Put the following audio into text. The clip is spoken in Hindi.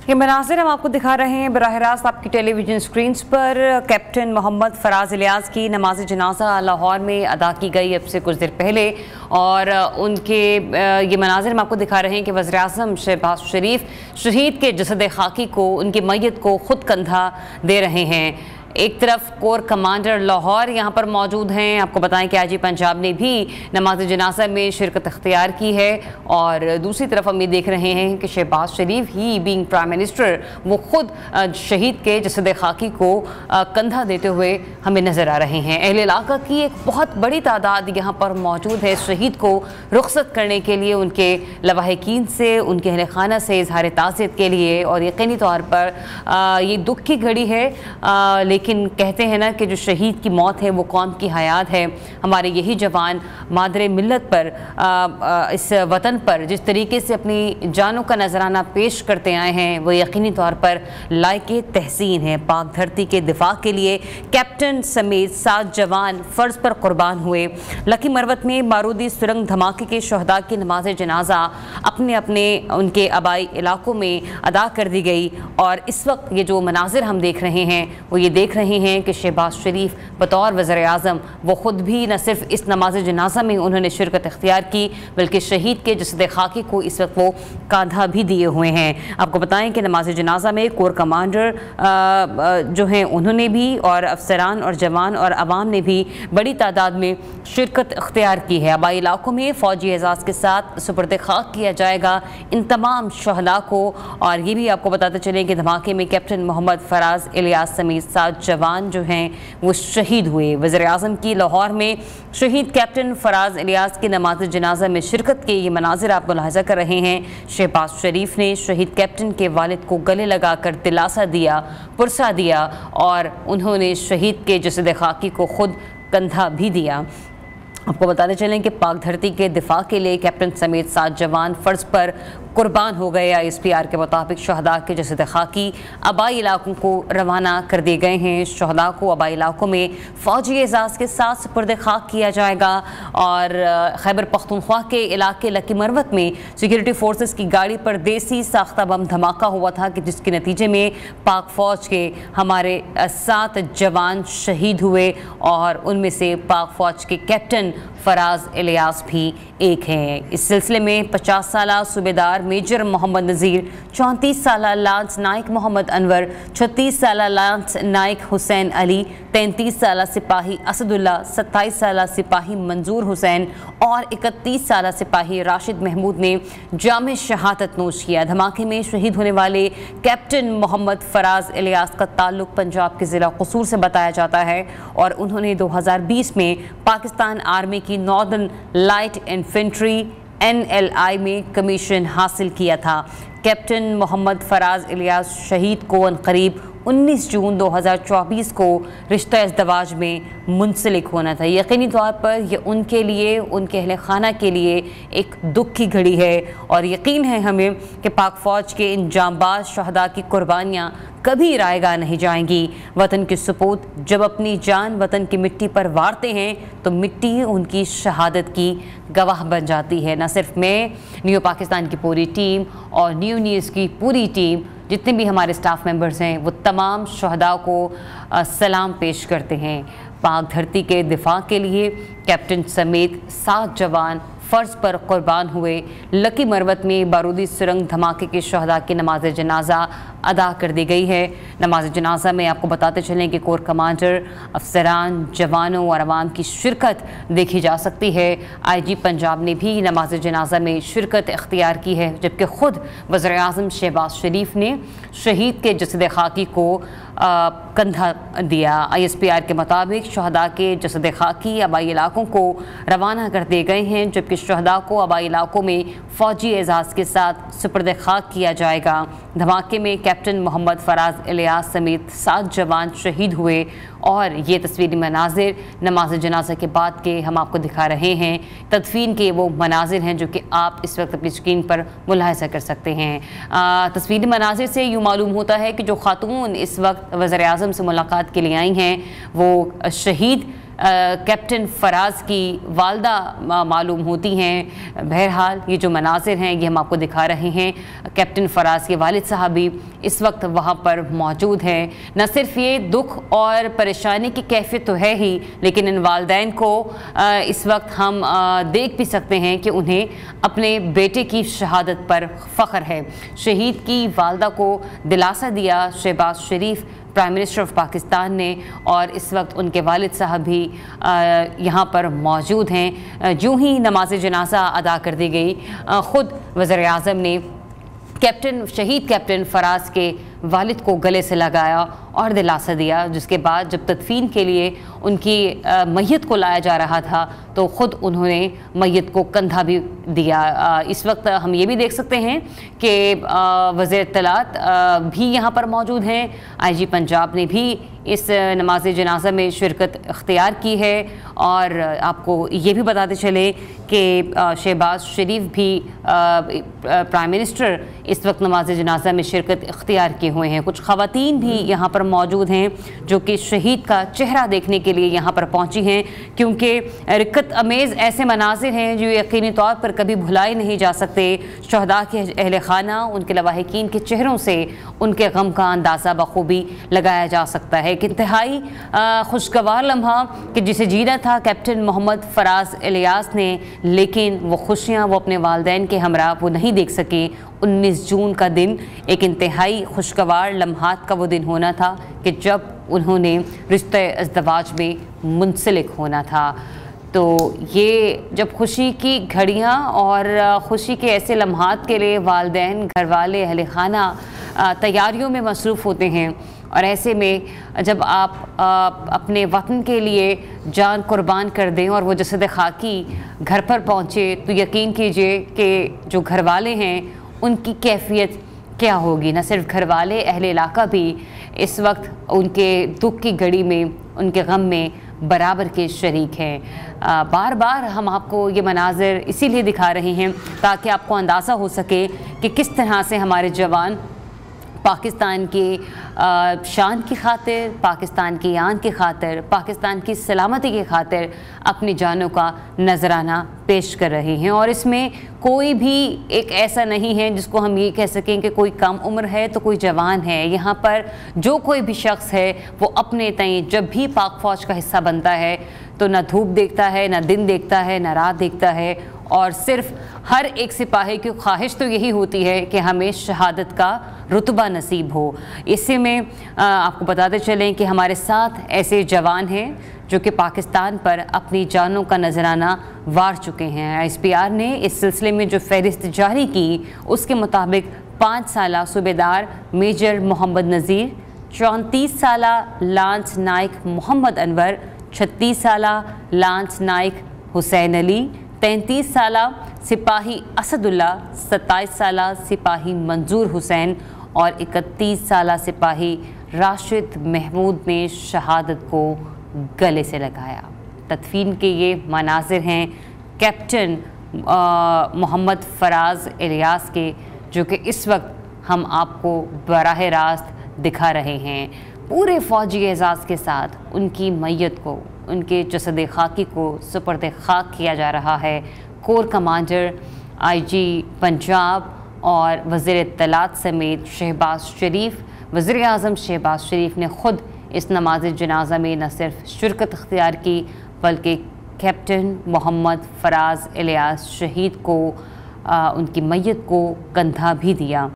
ये मनाज़िर हम आपको दिखा रहे हैं बराह रास्त आपकी टेलीविज़न स्क्रीन्स पर। कैप्टन मोहम्मद फराज इलियास की नमाज जनाजा लाहौर में अदा की गई अब से कुछ देर पहले, और उनके ये मनाज़िर हम आपको दिखा रहे हैं कि वज़ीर-ए-आज़म शहबाज शरीफ शहीद के जसद खाकी को, उनकी मैयत को खुद कंधा दे रहे हैं। एक तरफ कोर कमांडर लाहौर यहाँ पर मौजूद हैं। आपको बताएं कि आईजी पंजाब ने भी नमाज जनाजा में शिरकत इख्तियार की है, और दूसरी तरफ हम ये देख रहे हैं कि शहबाज शरीफ ही बीइंग प्राइम मिनिस्टर वो खुद शहीद के जसद खाकी को कंधा देते हुए हमें नज़र आ रहे हैं। अहले इलाका की एक बहुत बड़ी तादाद यहाँ पर मौजूद है शहीद को रुखसत करने के लिए, उनके लवाहिकीन से, उनके अहले खाना से इजहार ताज़ियत के लिए। और यकीनी तौर पर ये दुख की घड़ी है, लेकिन कहते हैं ना कि जो शहीद की मौत है वो कौम की हयात है। हमारे यही जवान मादरे मिल्लत पर, इस वतन पर जिस तरीके से अपनी जानों का नजराना पेश करते आए हैं वो यकीनी तौर पर लायके तहसीन है। पाक धरती के दिफा के लिए कैप्टन समेत 7 जवान फ़र्ज पर कुर्बान हुए। लकी मरवत में बारूदी सुरंग धमाके के शहदा की नमाज जनाजा अपने अपने उनके आबाई इलाकों में अदा कर दी गई, और इस वक्त ये जो मनाजिर हम देख रहे हैं वो ये देख रहे हैं कि शहबाज शरीफ बतौर वज़ीर-ए-आज़म वो ख़ुद भी न सिर्फ इस नमाज जनाजा में उन्होंने शिरकत इख्तियार की, बल्कि शहीद के जसद खाकी को इस वक्त वो कांधा भी दिए हुए हैं। आपको बताएं कि नमाज जनाजा में कोर कमांडर जो हैं उन्होंने भी, और अफसरान और जवान और अवाम ने भी बड़ी तादाद में शिरकत इख्तियार की है। आबाई इलाकों में फ़ौजी एजाज़ के साथ सुपुर्द खाक किया जाएगा इन तमाम शहदा को। और ये भी आपको बताते चलें कि धमाके में कैप्टन मोहम्मद फराज इलियास समेत 7 जवान जो हैं वो शहीद हुए। वज़ीर-ए-आज़म की लाहौर में शहीद कैप्टन फराज इलियास की नमाज जनाजा में शिरकत के ये मनाजिर आप मुलाहिज़ा कर रहे हैं। शहबाज शरीफ ने शहीद कैप्टन के वालिद को गले लगाकर दिलासा दिया, पुरसा दिया, और उन्होंने शहीद के जसद खाकी को खुद कंधा भी दिया। आपको बताते चलें कि पाक धरती के दिफा के लिए कैप्टन समेत 7 जवान फ़र्ज पर कुर्बान हो गए। ISPR के मुताबिक शहदा के जसद खाकी आबाई इलाकों को रवाना कर दिए गए हैं। शहदा को आबाई इलाकों में फ़ौजी एजाज़ के साथ सुपुर्द खाक किया जाएगा। और खैबर पख्तूनख्वा के इलाके लकी मरवत में सिक्योरिटी फोर्सेस की गाड़ी पर देसी साख्ता बम धमाका हुआ था, कि जिसके नतीजे में पाक फ़ौज के हमारे 7 जवान शहीद हुए, और उनमें से पाक फ़ौज के कैप्टन फराज इलियास भी एक हैं। इस सिलसिले में 50 साला सूबेदार मेजर मोहम्मद नज़ीर, 34 साला लांस नाइक मोहम्मद अनवर, 36 साला लांस नाइक हुसैन अली, 33 साला सिपाही असदुल्ला, 27 साला सिपाही मंजूर हुसैन और 31 साला सिपाही राशिद महमूद ने जाम शहादत नोश किया। धमाके में शहीद होने वाले कैप्टन मोहम्मद फराज इलियास का ताल्लुक पंजाब के ज़िला कसूर से बताया जाता है, और उन्होंने 2020 में पाकिस्तान आर्मी की नॉर्दर्न लाइट इन्फेंट्री NLI में कमीशन हासिल किया था। कैप्टन मोहम्मद फराज इलियास शहीद को अनकरीब 19 जून 2024 को रिश्ता इज़्दवाज में मुंसलिक होना था। यकीनी तौर पर यह उनके लिए, उनके अहले खाना के लिए एक दुख की घड़ी है, और यकीन है हमें कि पाक फ़ौज के इन जांबाज शहदा की कुर्बानियाँ कभी रायगा नहीं जाएंगी। वतन के सपूत जब अपनी जान वतन की मिट्टी पर वारते हैं तो मिट्टी उनकी शहादत की गवाह बन जाती है। न सिर्फ मैं, न्यू पाकिस्तान की पूरी टीम और न्यू न्यूज़ की पूरी टीम, जितने भी हमारे स्टाफ मेंबर्स हैं, वो तमाम शहदा को सलाम पेश करते हैं। पाक धरती के दिफा के लिए कैप्टन समेत 7 जवान फ़र्ज पर कुर्बान हुए। लकी मरवत में बारूदी सुरंग धमाके के शहदा की नमाज जनाजा अदा कर दी गई है। नमाज जनाजा में आपको बताते चलें कि कोर कमांडर, अफसरान, जवानों और अवाम की शिरकत देखी जा सकती है। IG पंजाब ने भी नमाज जनाजा में शिरकत इख्तियार की है, जबकि ख़ुद वज़ीर-ए-आज़म शहबाज शरीफ ने शहीद के जसद खाकी को कंधा दिया। ISPR के मुताबिक शहदा के जसद खाकी आबाई इलाकों को रवाना कर दिए गए हैं, जबकि शहदा को आबाई इलाकों में फ़ौजी एजाज़ के साथ सुपुर्द खाक किया जाएगा। धमाके में कैप्टन मोहम्मद फराज इलियास समेत 7 जवान शहीद हुए, और ये तस्वीरी मनाजिर नमाज जनाजा के बाद के हम आपको दिखा रहे हैं। तदफीन के वो मनाजिर हैं जो कि आप इस वक्त अपनी स्क्रीन पर मुलाहिज़ा कर सकते हैं। तस्वीरी मनाजिर से यूँ मालूम होता है कि जो खातून इस वक्त वज़ीर-ए-आज़म से मुलाकात के लिए आई हैं वो शहीद कैप्टन फराज की वालदा मालूम होती हैं। बहरहाल ये जो मनाजिर हैं ये हम आपको दिखा रहे हैं। कैप्टन फराज के वालिद साहब भी इस वक्त वहाँ पर मौजूद हैं। न सिर्फ ये दुख और परेशानी की कैफियत तो है ही, लेकिन इन वालदैन को इस वक्त हम देख भी सकते हैं कि उन्हें अपने बेटे की शहादत पर फ़ख्र है। शहीद की वालदा को दिलासा दिया शहबाज शरीफ, प्राइम मिनिस्टर ऑफ पाकिस्तान ने, और इस वक्त उनके वालिद साहब भी यहाँ पर मौजूद हैं। यूँ ही नमाज जनाजा अदा कर दी गई। ख़ुद वज़ीर-ए-आज़म ने शहीद कैप्टन फराज के वालिद को गले से लगाया और दिलासा दिया, जिसके बाद जब तदफीन के लिए उनकी मैयत को लाया जा रहा था तो ख़ुद उन्होंने मैयत को कंधा भी दिया। इस वक्त हम ये भी देख सकते हैं कि वज़ीर इत्तलात भी यहाँ पर मौजूद हैं। IG पंजाब ने भी इस नमाज जनाजा में शिरकत इख्तियार की है। और आपको ये भी बताते चले कि शहबाज शरीफ भी प्राइम मिनिस्टर इस वक्त नमाज जनाजा में शिरकत इख्तियार किए हुए हैं। कुछ ख़वातीन भी यहाँ पर मौजूद हैं जो कि शहीद का चेहरा देखने के लिए यहाँ पर पहुँची हैं, क्योंकि रिक्कत अमेज़ ऐसे मनाजिर हैं जो यकीनी तौर पर कभी भुलाए नहीं जा सकते। शहदा के अहले खाना, उनके लवाहिकीन के चेहरों से उनके गम का अंदाज़ा बखूबी लगाया जा सकता है। एक इंतहाई खुशगवार लम्हा कि जिसे जीना था कैप्टन मोहम्मद फराज इलियास ने, लेकिन वो खुशियाँ वो अपने वालिदैन के हमरा वो नहीं देख सके। 19 जून का दिन एक इंतहाई खुशगवार लम्हात का वो दिन होना था कि जब उन्होंने रिश्ते अज़दवाज में मुंसलिक होना था। तो ये जब खुशी की घड़ियाँ और खुशी के ऐसे लम्हात के लिए वालिदैन, घर वाले, अहले खाना तैयारियों में मसरूफ़ होते हैं, और ऐसे में जब आप अपने वतन के लिए जान कुर्बान कर दें और वो जसद खाकी घर पर पहुँचे, तो यकीन कीजिए कि जो घर वाले हैं उनकी कैफियत क्या होगी। न सिर्फ घर वाले, अहले इलाका भी इस वक्त उनके दुख की घड़ी में, उनके गम में बराबर के शरीक हैं। बार बार हम आपको ये मनाजिर इसीलिए दिखा रहे हैं ताकि आपको अंदाज़ा हो सके कि किस तरह से हमारे जवान पाकिस्तान की शान की खातिर, पाकिस्तान की आन की खातिर, पाकिस्तान की सलामती की खातिर अपनी जानों का नजराना पेश कर रहे हैं। और इसमें कोई भी एक ऐसा नहीं है जिसको हम ये कह सकें कि कोई कम उम्र है तो कोई जवान है। यहाँ पर जो कोई भी शख्स है वो अपने तय जब भी पाक फ़ौज का हिस्सा बनता है तो ना धूप देखता है, ना दिन देखता है, ना रात देखता है, और सिर्फ हर एक सिपाही की ख्वाहिश तो यही होती है कि हमें शहादत का रुतबा नसीब हो। इसी में आपको बताते चलें कि हमारे साथ ऐसे जवान हैं जो कि पाकिस्तान पर अपनी जानों का नजराना वार चुके हैं। ISPR ने इस सिलसिले में जो फहरिस्त जारी की उसके मुताबिक 5 साला सूबेदार मेजर मोहम्मद नज़ीर, 34 साला लांस नाइक मोहम्मद अनवर, 36 साला लांस नाइक हुसैन अली, 33 साला सिपाही असदुल्ला, 27 साला सिपाही मंजूर हुसैन और 31 साला सिपाही राशिद महमूद ने शहादत को गले से लगाया। तदफीन के ये मनाजिर हैं कैप्टन मोहम्मद फराज इलियास के, जो कि इस वक्त हम आपको बराह रास्त दिखा रहे हैं। पूरे फ़ौजी एजाज़ के साथ उनकी मैयत को, उनके जसद खाकी को सुपर्द खाक किया जा रहा है। कोर कमांडर IG पंजाब और वज़ीर इत्तलात समेत शहबाज शरीफ, वज़ीर-ए-आज़म शहबाज शरीफ ने ख़ुद इस नमाज जनाजा में न सिर्फ शिरकत इख्तियार की बल्कि कैप्टन मोहम्मद फराज इलियास शहीद को उनकी मैयत को कंधा भी दिया।